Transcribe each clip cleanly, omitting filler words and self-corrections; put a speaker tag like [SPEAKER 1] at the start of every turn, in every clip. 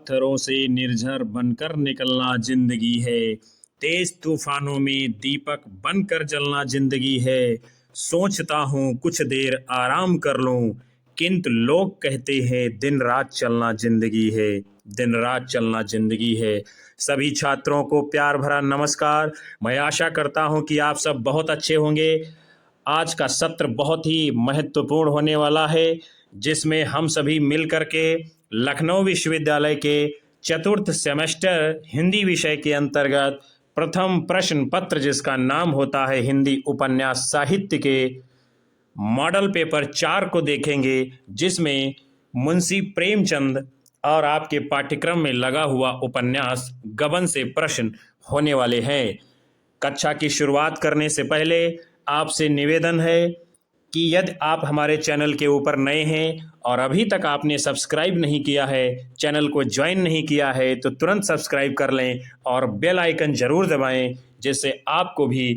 [SPEAKER 1] पत्थरों से निर्झर बनकर निकलना जिंदगी है। तेज तूफानों में दीपक बनकर जलना जिंदगी है। सोचता हूँ कुछ देर आराम कर लूं, किंतु लोग कहते हैं दिन रात चलना जिंदगी है। दिन रात चलना जिंदगी है। सभी छात्रों को प्यार भरा नमस्कार। मैं आशा करता हूँ कि आप सब बहुत अच्छे होंगे। आज का सत्र बहुत ही महत्वपूर्ण होने वाला है, जिसमें हम सभी मिल करके लखनऊ विश्वविद्यालय के चतुर्थ सेमेस्टर हिंदी विषय के अंतर्गत प्रथम प्रश्न पत्र, जिसका नाम होता है हिंदी उपन्यास साहित्य के मॉडल पेपर 4 को देखेंगे, जिसमें मुंशी प्रेमचंद और आपके पाठ्यक्रम में लगा हुआ उपन्यास गबन से प्रश्न होने वाले हैं। कक्षा की शुरुआत करने से पहले आपसे निवेदन है कि यदि आप हमारे चैनल के ऊपर नए हैं और अभी तक आपने सब्सक्राइब नहीं किया है, चैनल को ज्वाइन नहीं किया है, तो तुरंत सब्सक्राइब कर लें और बेल आइकन जरूर दबाएं, जिससे आपको भी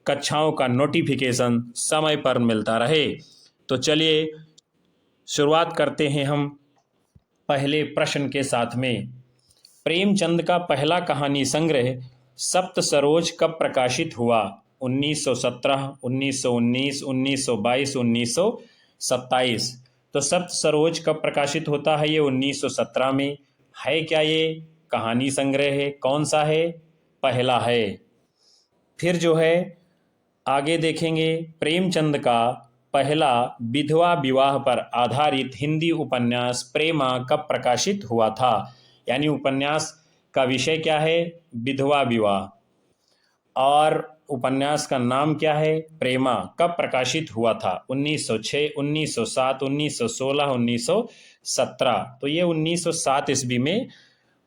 [SPEAKER 1] कक्षाओं का नोटिफिकेशन समय पर मिलता रहे। तो चलिए शुरुआत करते हैं हम पहले प्रश्न के साथ में। प्रेमचंद का पहला कहानी संग्रह सप्त सरोज कब प्रकाशित हुआ? 1917, 1919, 1922, 1927। तो सप्त सरोज कब प्रकाशित होता है? ये 1917 में है। क्या ये कहानी संग्रह है? कौन सा है? पहला है। फिर जो है आगे देखेंगे, प्रेमचंद का पहला विधवा विवाह पर आधारित हिंदी उपन्यास प्रेमा कब प्रकाशित हुआ था? यानी उपन्यास का विषय क्या है? विधवा विवाह। और उपन्यास का नाम क्या है? प्रेमा। कब प्रकाशित हुआ था? 1906, 1907, 1916, 1917। तो ये 1907 ईस्वी में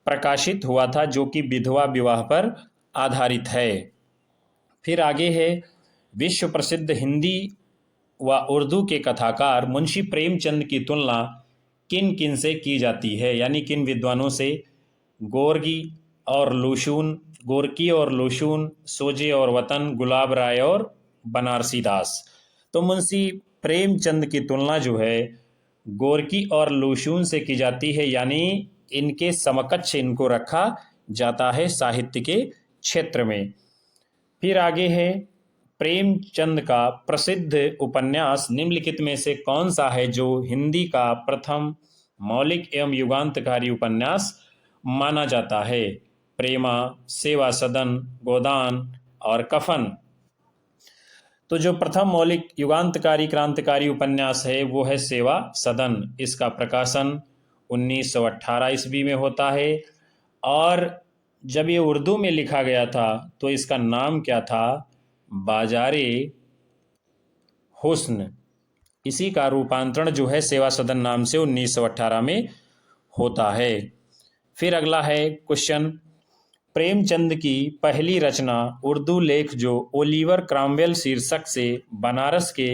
[SPEAKER 1] प्रकाशित हुआ था, जो कि विधवा विवाह पर आधारित है। फिर आगे है, विश्व प्रसिद्ध हिंदी व उर्दू के कथाकार मुंशी प्रेमचंद की तुलना किन किन से की जाती है? यानी किन विद्वानों से? गोर्गी और लूशून, गोरकी और लूशून, सोजे और वतन, गुलाब राय और बनारसी दास। तो मुंशी प्रेमचंद की तुलना जो है गोरकी और लूशून से की जाती है, यानी इनके समकक्ष इनको रखा जाता है साहित्य के क्षेत्र में। फिर आगे है, प्रेमचंद का प्रसिद्ध उपन्यास निम्नलिखित में से कौन सा है जो हिंदी का प्रथम मौलिक एवं युगांतकारी उपन्यास माना जाता है? प्रेमा, सेवा सदन, गोदान और कफन। तो जो प्रथम मौलिक युगांतकारी क्रांतिकारी उपन्यास है वो है सेवा सदन। इसका प्रकाशन 1918 ईस्वी में होता है। और जब ये उर्दू में लिखा गया था तो इसका नाम क्या था? बाजारे हुस्न। इसी का रूपांतरण जो है सेवा सदन नाम से 1918 में होता है। फिर अगला है क्वेश्चन, प्रेमचंद की पहली रचना उर्दू लेख जो ओलिवर क्रॉमवेल शीर्षक से बनारस के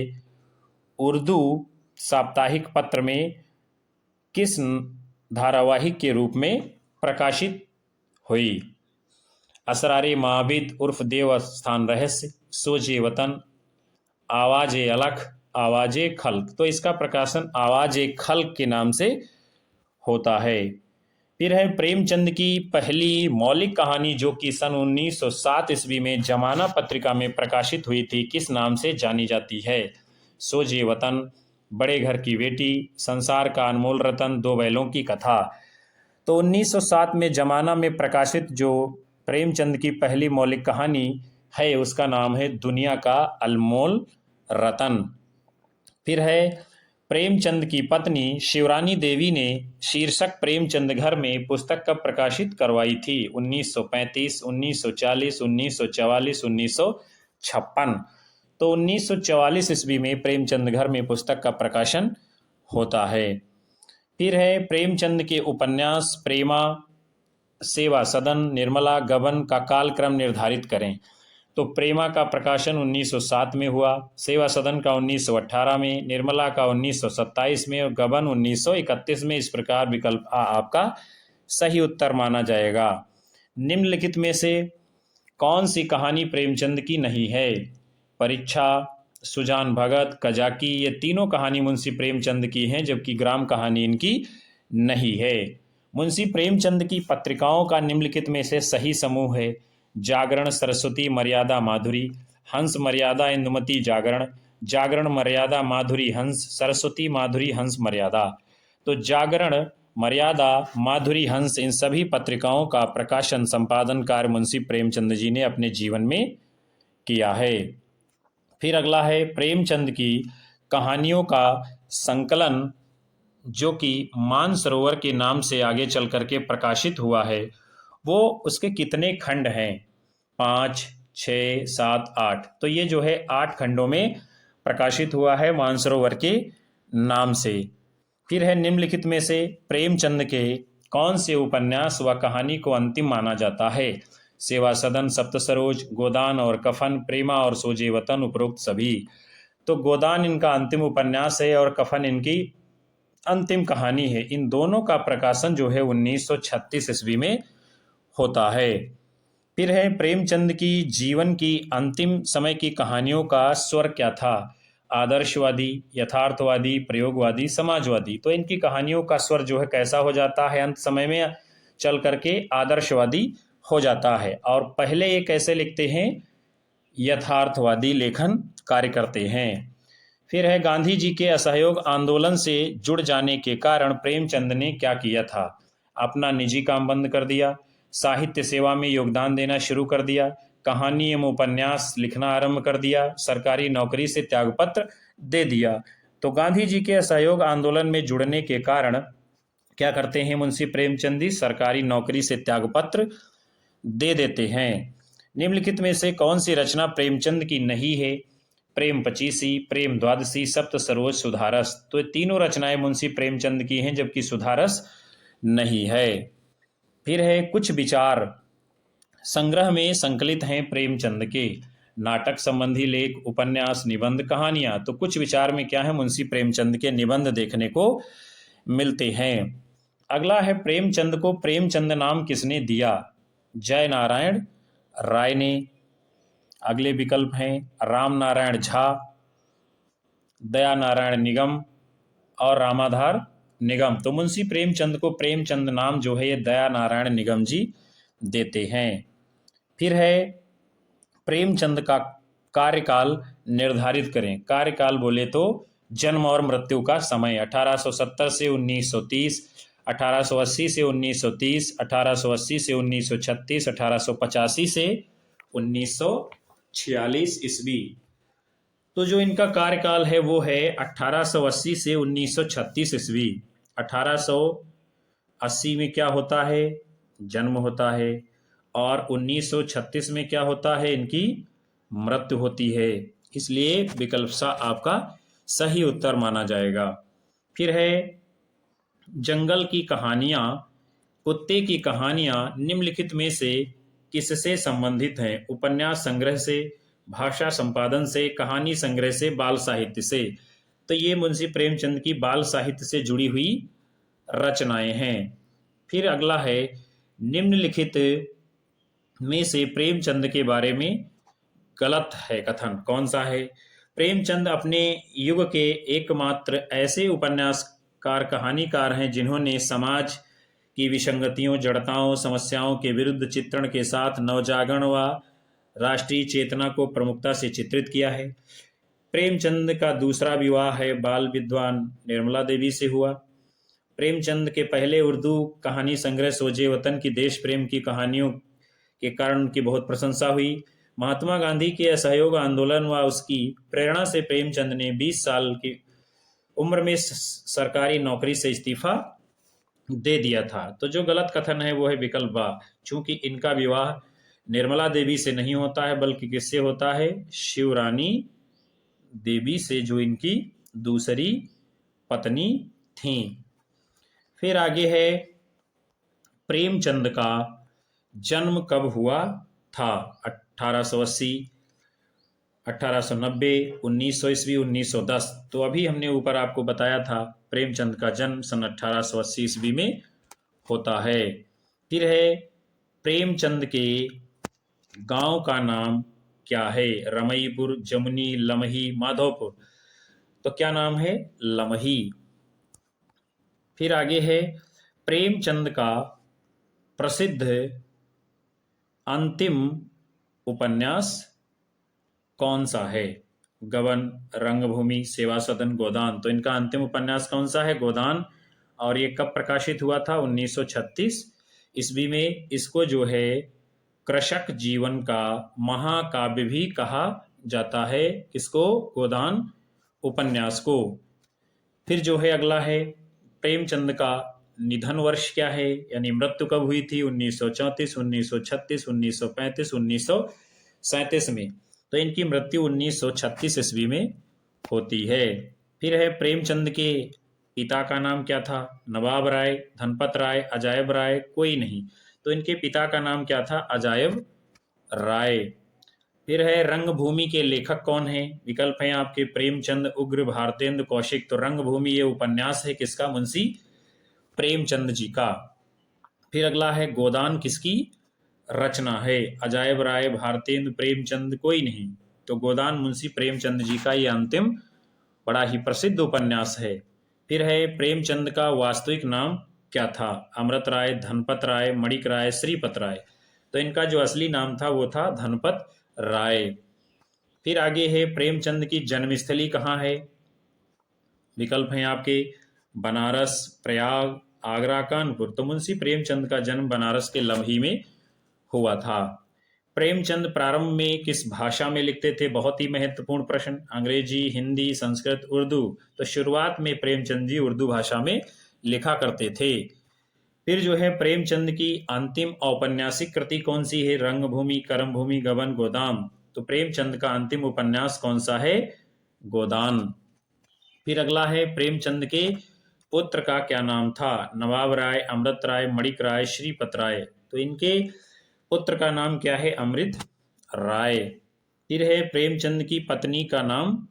[SPEAKER 1] उर्दू साप्ताहिक पत्र में किस धारावाहिक के रूप में प्रकाशित हुई? असरारे माबिद उर्फ देव स्थान रहस्य, सोजे वतन, आवाज़े अलख, आवाज़े खल्क। तो इसका प्रकाशन आवाज़े खल्क के नाम से होता है। फिर है, प्रेमचंद की पहली मौलिक कहानी जो कि सन 1907 ईस्वी में जमाना पत्रिका में प्रकाशित हुई थी, किस नाम से जानी जाती है? सोजे वतन, बड़े घर की बेटी, संसार का अनमोल रतन, दो बैलों की कथा। तो 1907 में जमाना में प्रकाशित जो प्रेमचंद की पहली मौलिक कहानी है उसका नाम है दुनिया का अनमोल रतन। फिर है, प्रेमचंद की पत्नी शिवरानी देवी ने शीर्षक प्रेमचंद घर में पुस्तक कब प्रकाशित करवाई थी? 1935, 1940, 1944, 1956। तो 1944 ईस्वी में प्रेमचंद घर में पुस्तक का प्रकाशन होता है। फिर है, प्रेमचंद के उपन्यास प्रेमा, सेवा सदन, निर्मला, गबन का कालक्रम निर्धारित करें। तो प्रेमा का प्रकाशन 1907 में हुआ, सेवा सदन का 1918 में, निर्मला का 1927 में और गबन 1931 में। इस प्रकार विकल्प आ आपका सही उत्तर माना जाएगा। निम्नलिखित में से कौन सी कहानी प्रेमचंद की नहीं है? परीक्षा, सुजान भगत, कजाकी, ये तीनों कहानी मुंशी प्रेमचंद की हैं, जबकि ग्राम कहानी इनकी नहीं है। मुंशी प्रेमचंद की पत्रिकाओं का निम्नलिखित में से सही समूह है। जागरण, सरस्वती, मर्यादा, माधुरी, हंस, मर्यादा, इंदुमती, जागरण, जागरण, मर्यादा, माधुरी, हंस, सरस्वती, माधुरी, हंस, मर्यादा। तो जागरण, मर्यादा, माधुरी, हंस, इन सभी पत्रिकाओं का प्रकाशन संपादन कार्य मुंशी प्रेमचंद जी ने अपने जीवन में किया है। फिर अगला है प्रेमचंद की कहानियों का संकलन जो कि मानसरोवर के नाम से आगे चल करके प्रकाशित हुआ है, वो उसके कितने खंड हैं? 5, 6, 7, 8। तो ये जो है 8 खंडों में प्रकाशित हुआ है मानसरोवर के नाम से। फिर है निम्नलिखित में से प्रेमचंद के कौन से उपन्यास व कहानी को अंतिम माना जाता है? सेवा सदन, सप्तसरोज, गोदान और कफन, प्रेमा और सोजे वतन, उपरोक्त सभी। तो गोदान इनका अंतिम उपन्यास है और कफन इनकी अंतिम कहानी है। इन दोनों का प्रकाशन जो है 1936 ईस्वी में होता है। फिर है प्रेमचंद की जीवन की अंतिम समय की कहानियों का स्वर क्या था? आदर्शवादी, यथार्थवादी, प्रयोगवादी, समाजवादी। तो इनकी कहानियों का स्वर जो है कैसा हो जाता है? अंत समय में चल करके आदर्शवादी हो जाता है। और पहले ये कैसे लिखते हैं? यथार्थवादी लेखन कार्य करते हैं। फिर है गांधी जी के असहयोग आंदोलन से जुड़ जाने के कारण प्रेमचंद ने क्या किया था? अपना निजी काम बंद कर दिया, साहित्य सेवा में योगदान देना शुरू कर दिया, कहानी एवं उपन्यास लिखना आरंभ कर दिया, सरकारी नौकरी से त्यागपत्र दे दिया। तो गांधी जी के असहयोग आंदोलन में जुड़ने के कारण क्या करते हैं मुंशी प्रेमचंद जी? सरकारी नौकरी से त्यागपत्र दे देते हैं। निम्नलिखित में से कौन सी रचना प्रेमचंद की नहीं है? प्रेम पचीसी, प्रेम द्वादशी, सप्त सरोज, सुधारस। तो ये तीनों रचनाएं मुंशी प्रेमचंद की हैं जबकि सुधारस नहीं है। फिर है कुछ विचार संग्रह में संकलित हैं प्रेमचंद के। नाटक संबंधी लेख, उपन्यास, निबंध, कहानियां। तो कुछ विचार में क्या है? मुंशी प्रेमचंद के निबंध देखने को मिलते हैं। अगला है प्रेमचंद को प्रेमचंद नाम किसने दिया? जय नारायण राय ने। अगले विकल्प हैं राम नारायण झा, दया नारायण निगम और रामाधार निगम। तो मुंशी प्रेमचंद को प्रेमचंद नाम जो है ये दया नारायण निगम जी देते हैं। फिर है प्रेमचंद का कार्यकाल निर्धारित करें। कार्यकाल बोले तो जन्म और मृत्यु का समय 1870 से 1930, 1880 से 1930, 1880 से 1936, 1885 से 1946 ईस्वी। तो जो इनका कार्यकाल है वो है 1880 से 1936 ईस्वी। 1880 में क्या होता है? जन्म होता है। और 1936 में क्या होता है? इनकी मृत्यु होती है। इसलिए विकल्प सा आपका सही उत्तर माना जाएगा। फिर है जंगल की कहानियां, कुत्ते की कहानियां निम्नलिखित में से किससे संबंधित हैं? उपन्यास संग्रह से, भाषा संपादन से, कहानी संग्रह से, बाल साहित्य से। तो ये मुंशी प्रेमचंद की बाल साहित्य से जुड़ी हुई रचनाएं हैं। फिर अगला है निम्नलिखित में से प्रेमचंद के बारे में गलत है कथन कौन सा है? प्रेमचंद अपने युग के एकमात्र ऐसे उपन्यासकार कहानीकार हैं जिन्होंने समाज की विसंगतियों, जड़ताओं, समस्याओं के विरुद्ध चित्रण के साथ नवजागरण व राष्ट्रीय चेतना को प्रमुखता से चित्रित किया है। प्रेमचंद का दूसरा विवाह है बाल विद्वान निर्मला देवी से हुआ। प्रेमचंद के पहले उर्दू कहानी संग्रह सोजे वतन की देश प्रेम की कहानियों के कारण उनकी बहुत प्रशंसा हुई। महात्मा गांधी के असहयोग आंदोलन व उसकी प्रेरणा से प्रेमचंद ने 20 साल की उम्र में सरकारी नौकरी से इस्तीफा दे दिया था। तो जो गलत कथन है वो है विकल्प बा, चूंकि इनका विवाह निर्मला देवी से नहीं होता है बल्कि किससे होता है? शिवरानी देवी से, जो इनकी दूसरी पत्नी थी। फिर आगे है प्रेमचंद का जन्म कब हुआ था? 1880, 1890, 1900 ईस्वी, 1910। तो अभी हमने ऊपर आपको बताया था प्रेमचंद का जन्म सन 1880 ईस्वी में होता है। फिर है प्रेमचंद के गांव का नाम क्या है? रमईपुर, जमुनी, लमही, माधोपुर। तो क्या नाम है? लमही। फिर आगे है प्रेमचंद का प्रसिद्ध अंतिम उपन्यास कौन सा है? गबन, रंगभूमि, सेवा सदन, गोदान। तो इनका अंतिम उपन्यास कौन सा है? गोदान। और ये कब प्रकाशित हुआ था? 1936 ईस्वी में। इसको जो है कृषक जीवन का महाकाव्य भी कहा जाता है। किसको? गोदान उपन्यास को। फिर जो है अगला है प्रेमचंद का निधन वर्ष क्या है, यानी मृत्यु कब हुई थी? 1934, 1936, 1935, 1937 में। तो इनकी मृत्यु 1936 ईस्वी में होती है। फिर है प्रेमचंद के पिता का नाम क्या था? नवाब राय, धनपत राय, अजायब राय, कोई नहीं। तो इनके पिता का नाम क्या था? अजायब राय। फिर है रंगभूमि के लेखक कौन है? विकल्प हैं आपके प्रेमचंद, उग्र, भारतेंद्र, कौशिक। तो रंगभूमि ये उपन्यास है किसका? मुंशी प्रेमचंद जी का। फिर अगला है गोदान किसकी रचना है? अजायब राय, भारतेंद्र, प्रेमचंद, कोई नहीं। तो गोदान मुंशी प्रेमचंद जी का ये अंतिम बड़ा ही प्रसिद्ध उपन्यास है। फिर है प्रेमचंद का वास्तविक नाम क्या था? अमृत राय, धनपत राय, मणिक राय, श्रीपत राय। तो इनका जो असली नाम था वो था धनपत राय। फिर आगे है प्रेमचंद की जन्मस्थली कहाँ है? विकल्प हैं आपके बनारस, प्रयाग, आगरा, कानपुर। तो मुंशी प्रेमचंद का जन्म बनारस के लम्ही में हुआ था। प्रेमचंद प्रारंभ में किस भाषा में लिखते थे? बहुत ही महत्वपूर्ण प्रश्न। अंग्रेजी, हिंदी, संस्कृत, उर्दू। तो शुरुआत में प्रेमचंद जी उर्दू भाषा में लिखा करते थे। फिर जो है प्रेमचंद की अंतिम औपन्यासिक कृति कौन सी है? रंगभूमि, कर्मभूमि, गबन, गोदान। तो प्रेमचंद का अंतिम उपन्यास कौन सा है? गोदान। फिर अगला है प्रेमचंद के पुत्र का क्या नाम था? नवाब राय, अमृत राय, मणिक राय, श्रीपत राय। तो इनके पुत्र का नाम क्या है? अमृत राय। फिर है प्रेमचंद की पत्नी का नाम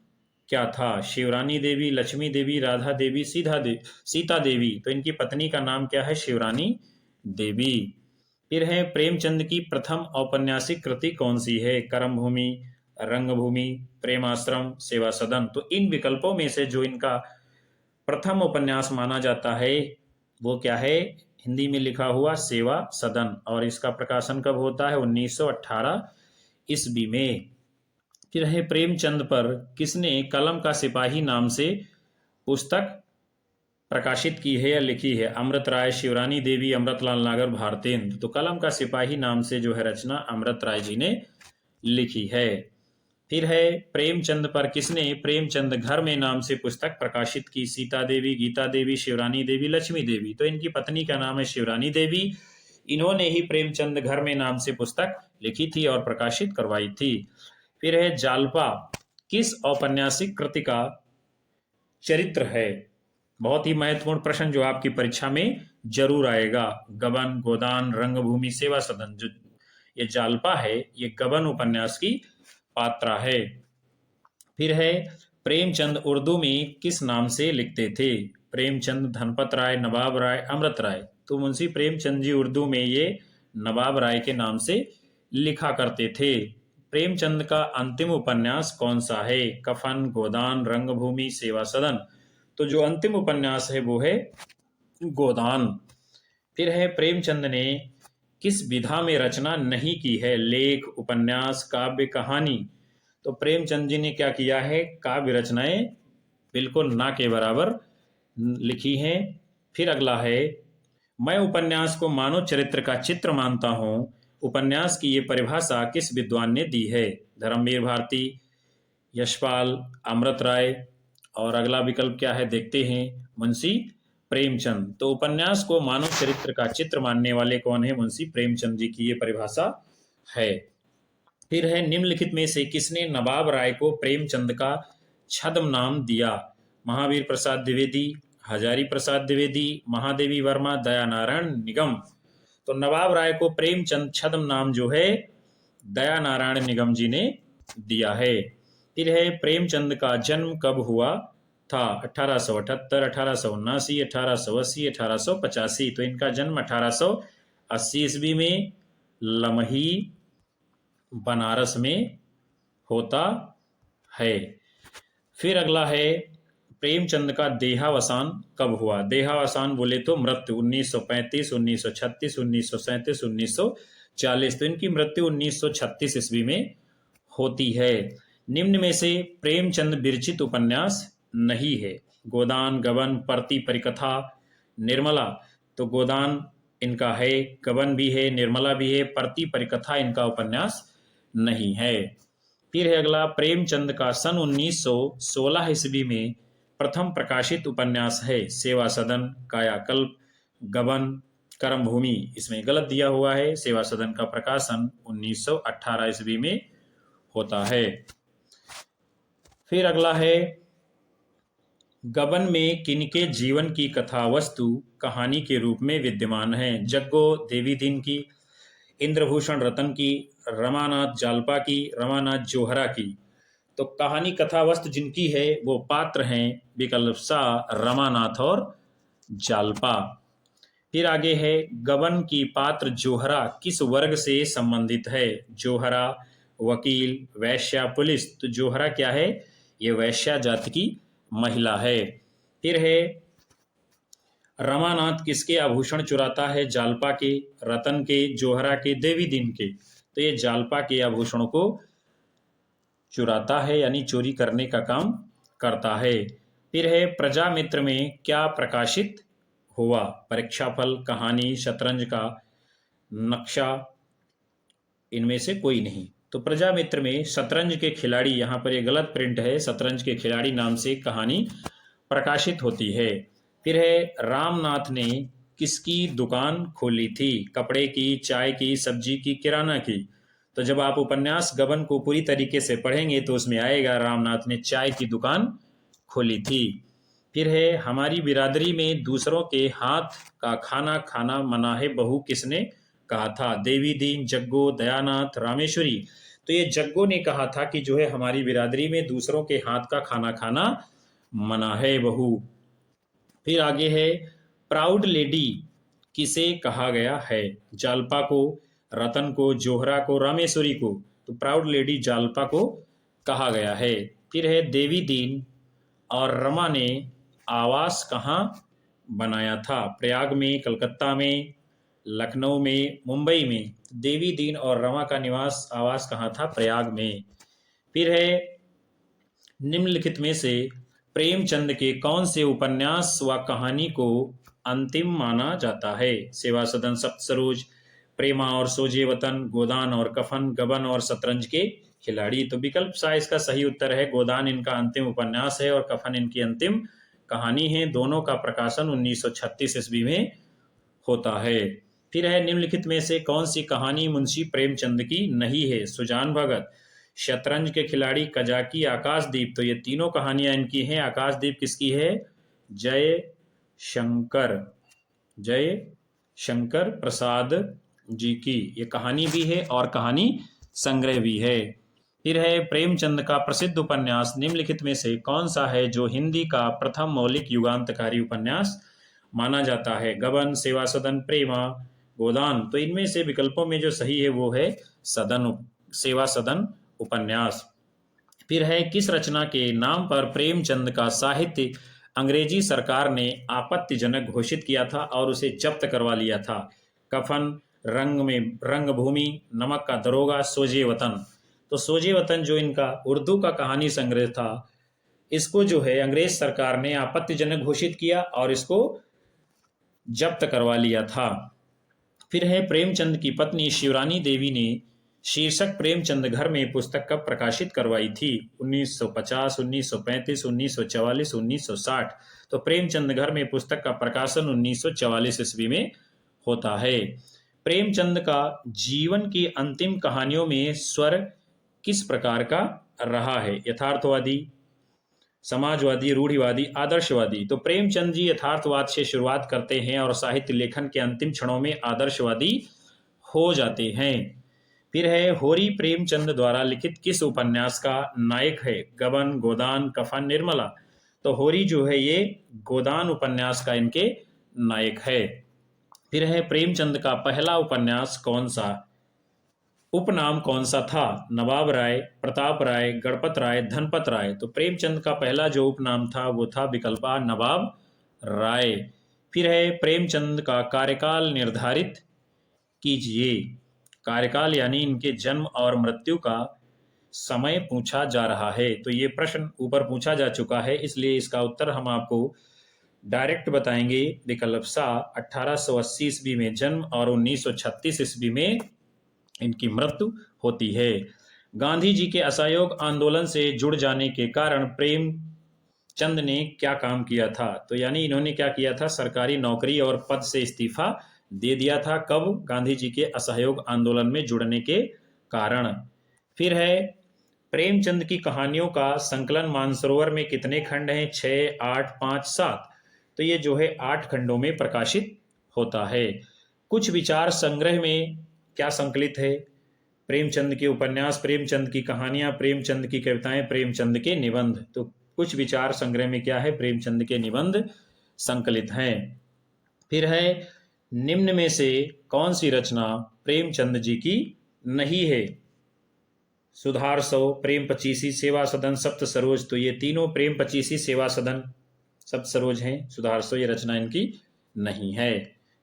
[SPEAKER 1] क्या था? शिवरानी देवी, लक्ष्मी देवी, राधा देवी, सीता देवी। तो इनकी पत्नी का नाम क्या है? शिवरानी देवी। फिर है प्रेमचंद की प्रथम औपन्यासिक कृति कौन सी है? कर्मभूमि, रंगभूमि, प्रेमाश्रम, सेवा सदन। तो इन विकल्पों में से जो इनका प्रथम उपन्यास माना जाता है वो क्या है? हिंदी में लिखा हुआ सेवा सदन। और इसका प्रकाशन कब होता है? 1918 ईस्वी में। फिर है प्रेमचंद पर किसने कलम का सिपाही नाम से पुस्तक प्रकाशित की है या लिखी है? अमृत राय, शिवरानी देवी, अमृतलाल नागर, भारतेंद्र। तो कलम का सिपाही नाम से जो है रचना अमृत राय जी ने लिखी है। फिर है प्रेमचंद पर किसने प्रेमचंद घर में नाम से पुस्तक प्रकाशित की? सीता देवी, गीता देवी, शिवरानी देवी, लक्ष्मी देवी। तो इनकी पत्नी का नाम है शिवरानी देवी। इन्होंने ही प्रेमचंद घर में नाम से पुस्तक लिखी थी और प्रकाशित करवाई थी। फिर है जालपा किस औपन्यासिक कृति का चरित्र है? बहुत ही महत्वपूर्ण प्रश्न जो आपकी परीक्षा में जरूर आएगा। गबन, गोदान, रंगभूमि, सेवा सदन। जो ये जालपा है ये गबन उपन्यास की पात्रा है। फिर है प्रेमचंद उर्दू में किस नाम से लिखते थे? प्रेमचंद, धनपत राय, नवाब राय, अमृत राय। तो मुंशी प्रेमचंद जी उर्दू में ये नवाब राय के नाम से लिखा करते थे। प्रेमचंद का अंतिम उपन्यास कौन सा है? कफन, गोदान, रंगभूमि, सेवा सदन। तो जो अंतिम उपन्यास है वो है गोदान। फिर है प्रेमचंद ने किस विधा में रचना नहीं की है? लेख, उपन्यास, काव्य, कहानी। तो प्रेमचंद जी ने क्या किया है? काव्य रचनाएं बिल्कुल ना के बराबर लिखी हैं। फिर अगला है मैं उपन्यास को मानव चरित्र का चित्र मानता हूं। उपन्यास की ये परिभाषा किस विद्वान ने दी है? धर्मवीर भारती, यशपाल, अमृत राय। और अगला विकल्प क्या है देखते हैं, मुंशी प्रेमचंद। तो उपन्यास को मानव चरित्र का चित्र मानने वाले कौन है? मुंशी प्रेमचंद जी की ये परिभाषा है। फिर है निम्नलिखित में से किसने नवाब राय को प्रेमचंद का छद्म नाम दिया? महावीर प्रसाद द्विवेदी, हजारी प्रसाद द्विवेदी, महादेवी वर्मा, दया नारायण निगम। तो नवाब राय को प्रेमचंद छद्म नाम जो है दया नारायण निगम जी ने दिया है। फिर है प्रेमचंद का जन्म कब हुआ था? 1878, 1879, 1880, 1885। तो इनका जन्म 1880 ईस्वी में लमही बनारस में होता है। फिर अगला है प्रेमचंद का देहावसान कब हुआ? देहावसान बोले तो मृत्यु 1935, 1936, 1937, 1940। तो इनकी मृत्यु 1936 ईस्वी में होती है। निम्न में से प्रेमचंद विरचित उपन्यास नहीं है। गोदान, गबन, परती परिकथा, निर्मला। तो गोदान इनका है, गबन भी है, निर्मला भी है, परती परिकथा इनका उपन्यास नहीं है। फिर है अगला, प्रेमचंद का सन 1916 ईस्वी में प्रथम प्रकाशित उपन्यास है सेवा सदन, कायाकल्प, गबन, कर्मभूमि। इसमें गलत दिया हुआ है। सेवा सदन का प्रकाशन 1918 ईस्वी में होता है। फिर अगला है, गबन में किनके जीवन की कथा वस्तु कहानी के रूप में विद्यमान है? जग्गो देवीदीन की, इंद्रभूषण रतन की, रमानाथ जालपा की, रमानाथ जोहरा की। तो कहानी कथा वस्तु जिनकी है वो पात्र हैं विकल्प सा रमानाथ और जालपा। फिर आगे है, गबन की पात्र जोहरा किस वर्ग से संबंधित है? जोहरा वकील, वैश्या, पुलिस। तो जोहरा क्या है? ये वैश्या जाति की महिला है। फिर है, रमानाथ किसके आभूषण चुराता है? जालपा के, रतन के, जोहरा के, देवीदीन के। तो ये जालपा के आभूषणों को चुराता है, यानी चोरी करने का काम करता है। फिर है, प्रजामित्र में क्या प्रकाशित हुआ? परीक्षाफल, कहानी, शतरंज का नक्शा। इनमें से कोई नहीं। तो प्रजामित्र में शतरंज के खिलाड़ी, यहाँ पर ये गलत प्रिंट है, शतरंज के खिलाड़ी नाम से कहानी प्रकाशित होती है। फिर है, रामनाथ ने किसकी दुकान खोली थी? कपड़े की, चाय की, सब्जी की, किराना की। तो जब आप उपन्यास गबन को पूरी तरीके से पढ़ेंगे तो उसमें आएगा रामनाथ ने चाय की दुकान खोली थी। फिर है, हमारी बिरादरी में दूसरों के हाथ का खाना खाना मना है, बहू किसने कहा था? देवीदीन, जग्गो, दयानाथ, रामेश्वरी। तो ये जग्गो ने कहा था कि जो है हमारी बिरादरी में दूसरों के हाथ का खाना खाना मना है, बहू। फिर आगे है, प्राउड लेडी किसे कहा गया है? जालपा को, रतन को, जोहरा को, रामेश्वरी को। तो प्राउड लेडी जालपा को कहा गया है। फिर है, देवीदीन और रमा ने आवास कहाँ बनाया था? प्रयाग में, कलकत्ता में, लखनऊ में, मुंबई में। देवीदीन और रमा का निवास आवास कहाँ था? प्रयाग में। फिर है, निम्नलिखित में से प्रेमचंद के कौन से उपन्यास व कहानी को अंतिम माना जाता है? सेवा सदन, सप्तसरोज, प्रेमा और सोजे वतन, गोदान और कफन, गबन और शतरंज के खिलाड़ी। तो विकल्प सा इसका सही उत्तर है। गोदान इनका अंतिम उपन्यास है और कफन इनकी अंतिम कहानी है। दोनों का प्रकाशन 1936 ईस्वी में होता है। फिर है, निम्नलिखित में से कौन सी कहानी मुंशी प्रेमचंद की नहीं है? सुजान भगत, शतरंज के खिलाड़ी, कजाकी, आकाशदीप। तो ये तीनों कहानियां इनकी हैं। आकाशदीप किसकी है? जय शंकर, जय शंकर प्रसाद जी की ये कहानी भी है और कहानी संग्रह भी है। फिर है, प्रेमचंद का प्रसिद्ध उपन्यास निम्नलिखित में से कौन सा है जो हिंदी का प्रथम मौलिक युगांतकारी उपन्यास माना जाता है? गबन, सेवा सदन, प्रेमा, गोदान। तो इनमें से विकल्पों में जो सही है वो है सेवा सदन उपन्यास। फिर है, किस रचना के नाम पर प्रेमचंद का साहित्य अंग्रेजी सरकार ने आपत्तिजनक घोषित किया था और उसे जब्त करवा लिया था? कफन, रंगभूमि, नमक का दरोगा, सोजे वतन। तो सोजे वतन जो इनका उर्दू का कहानी संग्रह था, इसको जो है अंग्रेज सरकार ने आपत्तिजनक घोषित किया और इसको जब्त करवा लिया था। फिर है, प्रेमचंद की पत्नी शिवरानी देवी ने शीर्षक प्रेमचंद घर में पुस्तक कब प्रकाशित करवाई थी? 1950, 1935, 1944, 1960। तो प्रेमचंद घर में पुस्तक का प्रकाशन 1944 ईस्वी में होता है। प्रेमचंद का जीवन की अंतिम कहानियों में स्वर किस प्रकार का रहा है? यथार्थवादी, समाजवादी, रूढ़िवादी, आदर्शवादी। तो प्रेमचंद जी यथार्थवाद से शुरुआत करते हैं और साहित्य लेखन के अंतिम क्षणों में आदर्शवादी हो जाते हैं। फिर है, होरी प्रेमचंद द्वारा लिखित किस उपन्यास का नायक है? गबन, गोदान, कफन, निर्मला। तो होरी जो है ये गोदान उपन्यास का इनके नायक है। फिर है, प्रेमचंद का पहला उपन्यास कौन सा? उपनाम कौन सा था? नवाब राय, प्रताप राय, गणपत राय, धनपत राय। तो प्रेमचंद का पहला जो उपनाम था वो था विकल्प आ नवाब राय। फिर है प्रेमचंद का कार्यकाल निर्धारित कीजिए। कार्यकाल यानी इनके जन्म और मृत्यु का समय पूछा जा रहा है। तो ये प्रश्न ऊपर पूछा जा चुका है, इसलिए इसका उत्तर हम आपको डायरेक्ट बताएंगे। विकल्प सा 1880 ईस्वी में जन्म और 1936 ईस्वी में इनकी मृत्यु होती है। गांधी जी के असहयोग आंदोलन से जुड़ जाने के कारण प्रेमचंद ने क्या काम किया था? तो यानी इन्होंने क्या किया था? सरकारी नौकरी और पद से इस्तीफा दे दिया था। कब? गांधी जी के असहयोग आंदोलन में जुड़ने के कारण। फिर है प्रेमचंद की कहानियों का संकलन मानसरोवर में कितने खंड हैं? 6, 8, 5, 7। तो ये जो है 8 खंडों में प्रकाशित होता है। कुछ विचार संग्रह में क्या संकलित है? प्रेमचंद के उपन्यास, प्रेमचंद की कहानियां, प्रेमचंद की कविताएं, प्रेमचंद के निबंध। तो कुछ विचार संग्रह में क्या है? प्रेमचंद के निबंध संकलित हैं। फिर है निम्न में से कौन सी रचना प्रेमचंद जी की नहीं है? सुधार सौ, प्रेम पचीसी, सेवा सदन, सप्त सरोज। तो ये तीनों प्रेम पचीसी, सेवा सदन, सप्त सरोज हैं। सुधार सौ ये रचना इनकी नहीं है।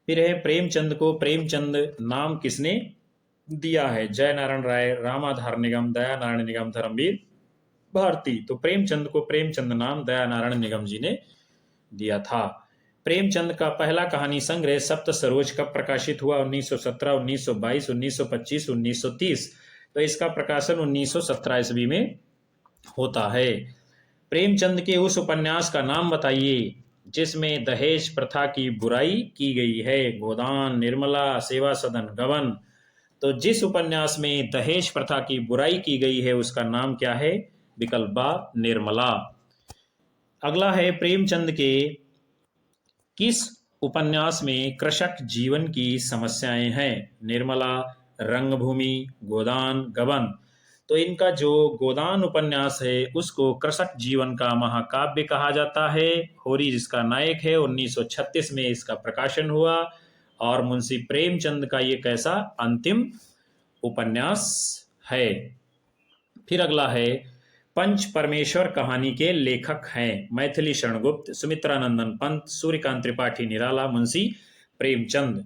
[SPEAKER 1] फिर है प्रेमचंद को प्रेमचंद नाम किसने दिया है? जय नारायण राय, रामाधार निगम, दया नारायण निगम, धर्मवीर भारती। तो प्रेमचंद को प्रेमचंद नाम दया नारायण निगम जी ने दिया था। प्रेमचंद का पहला कहानी संग्रह सप्त सरोज कब प्रकाशित हुआ? 1917, 1922, 1925, 1930। तो इसका प्रकाशन 1917 ईस्वी में होता है। प्रेमचंद के उस उपन्यास का नाम बताइए जिसमें दहेज प्रथा की बुराई की गई है। गोदान, निर्मला, सेवा सदन, गबन। तो जिस उपन्यास में दहेज प्रथा की बुराई की गई है उसका नाम क्या है? विकल्प बा निर्मला। अगला है प्रेमचंद के किस उपन्यास में कृषक जीवन की समस्याएं हैं? निर्मला, रंगभूमि, गोदान, गबन। तो इनका जो गोदान उपन्यास है उसको कृषक जीवन का महाकाव्य कहा जाता है। होरी जिसका नायक है, 1936 में इसका प्रकाशन हुआ और मुंशी प्रेमचंद का ये कैसा अंतिम उपन्यास है। फिर अगला है पंच परमेश्वर कहानी के लेखक हैं? मैथिली शरण गुप्त, सुमित्रानंदन पंत, सूर्यकांत त्रिपाठी निराला, मुंशी प्रेमचंद।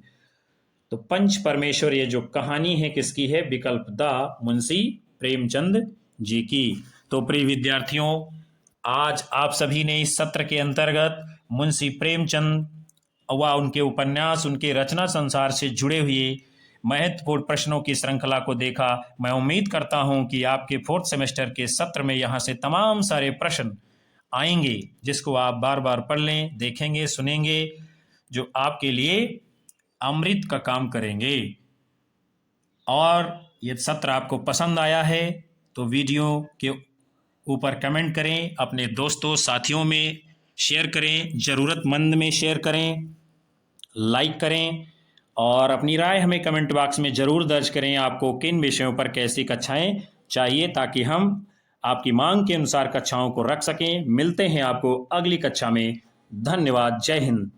[SPEAKER 1] तो पंच परमेश्वर ये जो कहानी है किसकी है? विकल्प दा मुंशी प्रेमचंद जी की। तो प्रिय विद्यार्थियों, आज आप सभी ने इस सत्र के अंतर्गत मुंशी प्रेमचंद व उनके उपन्यास, उनके रचना संसार से जुड़े हुए महत्वपूर्ण प्रश्नों की श्रृंखला को देखा। मैं उम्मीद करता हूं कि आपके 4th सेमेस्टर के सत्र में यहाँ से तमाम सारे प्रश्न आएंगे जिसको आप बार बार पढ़ लें, देखेंगे, सुनेंगे, जो आपके लिए अमृत का काम करेंगे। और ये सत्र आपको पसंद आया है तो वीडियो के ऊपर कमेंट करें, अपने दोस्तों साथियों में शेयर करें, ज़रूरतमंद में शेयर करें, लाइक करें और अपनी राय हमें कमेंट बॉक्स में ज़रूर दर्ज करें। आपको किन विषयों पर कैसी कक्षाएं चाहिए ताकि हम आपकी मांग के अनुसार कक्षाओं को रख सकें। मिलते हैं आपको अगली कक्षा में। धन्यवाद। जय हिंद।